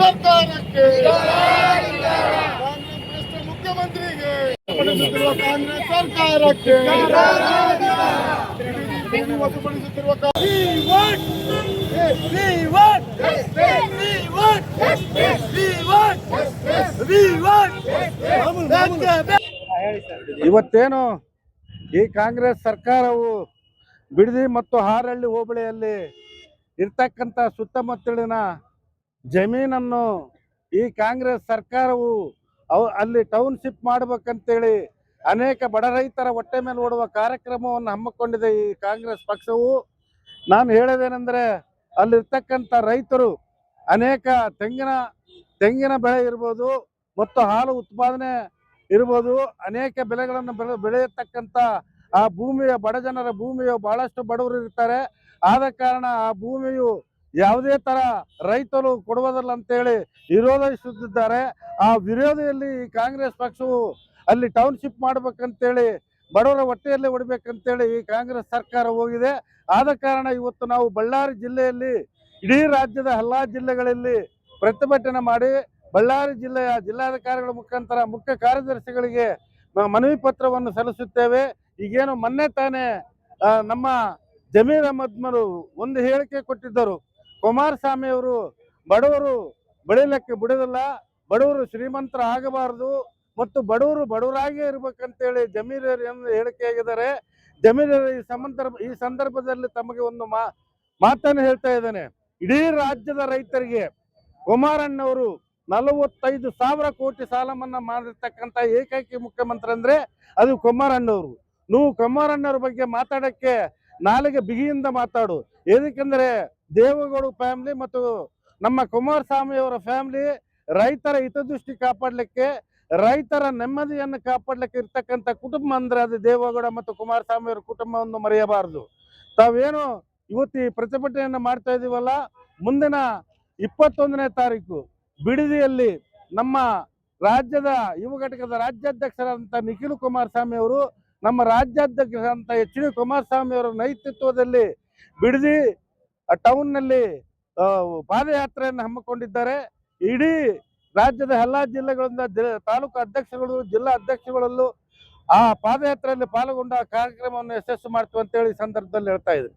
ಸರ್ಕಾರಕ್ಕೆ ಕಾಂಗ್ರೆಸ್ ಭ್ರಷ್ಟ ಮುಖ್ಯಮಂತ್ರಿಗೆ ಕಾಂಗ್ರೆಸ್ ಸರ್ಕಾರಕ್ಕೆ ವಶಪಡಿಸುತ್ತಿರುವ ಇವತ್ತೇನು ಈ ಕಾಂಗ್ರೆಸ್ ಸರ್ಕಾರವು ಬಿಡದಿ ಮತ್ತು ಹಾರಹಳ್ಳಿ ಹೋಬಳಿಯಲ್ಲಿ ಇರ್ತಕ್ಕಂಥ ಸುತ್ತಮುತ್ತಲಿನ ಜಮೀನನ್ನು ಈ ಕಾಂಗ್ರೆಸ್ ಸರ್ಕಾರವು ಅಲ್ಲಿ ಟೌನ್ಶಿಪ್ ಮಾಡಬೇಕಂತೇಳಿ ಅನೇಕ ಬಡ ರೈತರ ಹೊಟ್ಟೆ ಮೇಲೆ ಓಡುವ ಕಾರ್ಯಕ್ರಮವನ್ನು ಹಮ್ಮಿಕೊಂಡಿದೆ ಈ ಕಾಂಗ್ರೆಸ್ ಪಕ್ಷವು. ನಾನು ಹೇಳೋದೇನೆಂದರೆ ಅಲ್ಲಿರ್ತಕ್ಕಂಥ ರೈತರು ಅನೇಕ ತೆಂಗಿನ ಬೆಳೆ ಇರ್ಬೋದು ಮತ್ತು ಹಾಲು ಉತ್ಪಾದನೆ ಇರ್ಬೋದು, ಅನೇಕ ಬೆಳೆಗಳನ್ನು ಬೆಳೆಯತಕ್ಕಂಥ ಆ ಭೂಮಿಯ ಬಡ ಜನರ ಭೂಮಿಯು ಬಹಳಷ್ಟು ಬಡವರು ಇರ್ತಾರೆ. ಆದ ಕಾರಣ ಆ ಭೂಮಿಯು ಯಾವುದೇ ತರ ರೈತರು ಕೊಡುವುದಿಲ್ಲ ಅಂತೇಳಿ ವಿರೋಧಿಸುತ್ತಿದ್ದಾರೆ. ಆ ವಿರೋಧಿಯಲ್ಲಿ ಕಾಂಗ್ರೆಸ್ ಪಕ್ಷವು ಅಲ್ಲಿ ಟೌನ್ಶಿಪ್ ಮಾಡ್ಬೇಕಂತೇಳಿ ಬಡವರ ಹೊಟ್ಟೆಯಲ್ಲೇ ಹೊಡಿಬೇಕಂತೇಳಿ ಈ ಕಾಂಗ್ರೆಸ್ ಸರ್ಕಾರ ಹೋಗಿದೆ. ಆದ ಕಾರಣ ಇವತ್ತು ನಾವು ಬಳ್ಳಾರಿ ಜಿಲ್ಲೆಯಲ್ಲಿ ಇಡೀ ರಾಜ್ಯದ ಎಲ್ಲಾ ಜಿಲ್ಲೆಗಳಲ್ಲಿ ಪ್ರತಿಭಟನೆ ಮಾಡಿ ಬಳ್ಳಾರಿ ಜಿಲ್ಲೆಯ ಜಿಲ್ಲಾಧಿಕಾರಿಗಳ ಮುಖಾಂತರ ಮುಖ್ಯ ಕಾರ್ಯದರ್ಶಿಗಳಿಗೆ ಮನವಿ ಪತ್ರವನ್ನು ಸಲ್ಲಿಸುತ್ತೇವೆ. ಈಗೇನು ಮೊನ್ನೆ ತಾನೇ ನಮ್ಮ ಜಮೀರ್ ಅಹಮದ್ ಒಂದು ಹೇಳಿಕೆ ಕೊಟ್ಟಿದ್ದರು. ಕುಮಾರಸ್ವಾಮಿ ಅವರು ಬಡವರು ಬೆಳಿಲಿಕ್ಕೆ ಬಿಡುವುದಿಲ್ಲ, ಬಡವರು ಶ್ರೀಮಂತರ ಆಗಬಾರದು ಮತ್ತು ಬಡವರು ಬಡವರಾಗೇ ಇರ್ಬೇಕಂತೇಳಿ ಜಮೀರ್ ಹೇಳಿಕೆ ಆಗಿದ್ದಾರೆ. ಜಮೀರ್ ಈ ಸಂದರ್ಭದಲ್ಲಿ ತಮಗೆ ಒಂದು ಮಾತನ್ನು ಹೇಳ್ತಾ ಇದ್ದೇನೆ. ಇಡೀ ರಾಜ್ಯದ ರೈತರಿಗೆ ಕುಮಾರಣ್ಣವರು 45,000 ಕೋಟಿ ಸಾಲ ಮನ್ನಾ ಮಾಡಿರ್ತಕ್ಕಂಥ ಏಕೈಕ ಮುಖ್ಯಮಂತ್ರಿ ಅಂದ್ರೆ ಅದು ಕುಮಾರಣ್ಣವರು. ನೀವು ಕುಮಾರಣ್ಣವ್ರ ಬಗ್ಗೆ ಮಾತಾಡಕ್ಕೆ ನಾಲಿಗೆ ಬಿಗಿಯಿಂದ ಮಾತಾಡು. ಏಕೆಂದ್ರೆ ದೇವೇಗೌಡ ಫ್ಯಾಮಿಲಿ ಮತ್ತು ನಮ್ಮ ಕುಮಾರಸ್ವಾಮಿ ಅವರ ಫ್ಯಾಮಿಲಿ ರೈತರ ಹಿತದೃಷ್ಟಿ ಕಾಪಾಡಲಿಕ್ಕೆ, ರೈತರ ನೆಮ್ಮದಿಯನ್ನು ಕಾಪಾಡಲಿಕ್ಕೆ ಇರ್ತಕ್ಕಂಥ ಕುಟುಂಬ ಅಂದ್ರೆ ಅದು ದೇವೇಗೌಡ ಮತ್ತು ಕುಮಾರಸ್ವಾಮಿ ಅವರ ಕುಟುಂಬವನ್ನು ಮರೆಯಬಾರದು. ತಾವೇನು ಇವತ್ತು ಈ ಪ್ರತಿಭಟನೆಯನ್ನು ಮಾಡ್ತಾ ಇದೀವಲ್ಲ, ಮುಂದಿನ 21ನೇ ತಾರೀಕು ಬಿಡದಿಯಲ್ಲಿ ನಮ್ಮ ರಾಜ್ಯದ ಯುವ ಘಟಕದ ರಾಜ್ಯಾಧ್ಯಕ್ಷರಾದಂಥ ನಿಖಿಲ್ ಕುಮಾರಸ್ವಾಮಿ ಅವರು, ನಮ್ಮ ರಾಜ್ಯಾಧ್ಯಕ್ಷರಾದಂಥ HD ಕುಮಾರಸ್ವಾಮಿ ಅವರ ನೇತೃತ್ವದಲ್ಲಿ ಬಿಡದಿ ಟೌನ್ನಲ್ಲಿ ಪಾದಯಾತ್ರೆಯನ್ನು ಹಮ್ಮಿಕೊಂಡಿದ್ದಾರೆ. ಇಡೀ ರಾಜ್ಯದ ಎಲ್ಲಾ ಜಿಲ್ಲೆಗಳಿಂದ ತಾಲೂಕು ಅಧ್ಯಕ್ಷಗಳು, ಜಿಲ್ಲಾ ಅಧ್ಯಕ್ಷಗಳಲ್ಲೂ ಆ ಪಾದಯಾತ್ರೆಯಲ್ಲಿ ಪಾಲ್ಗೊಂಡ ಕಾರ್ಯಕ್ರಮವನ್ನು ಯಶಸ್ವಿ ಮಾಡ್ತೀವಿ ಅಂತೇಳಿ ಸಂದರ್ಭದಲ್ಲಿ ಹೇಳ್ತಾ ಇದ್ರು.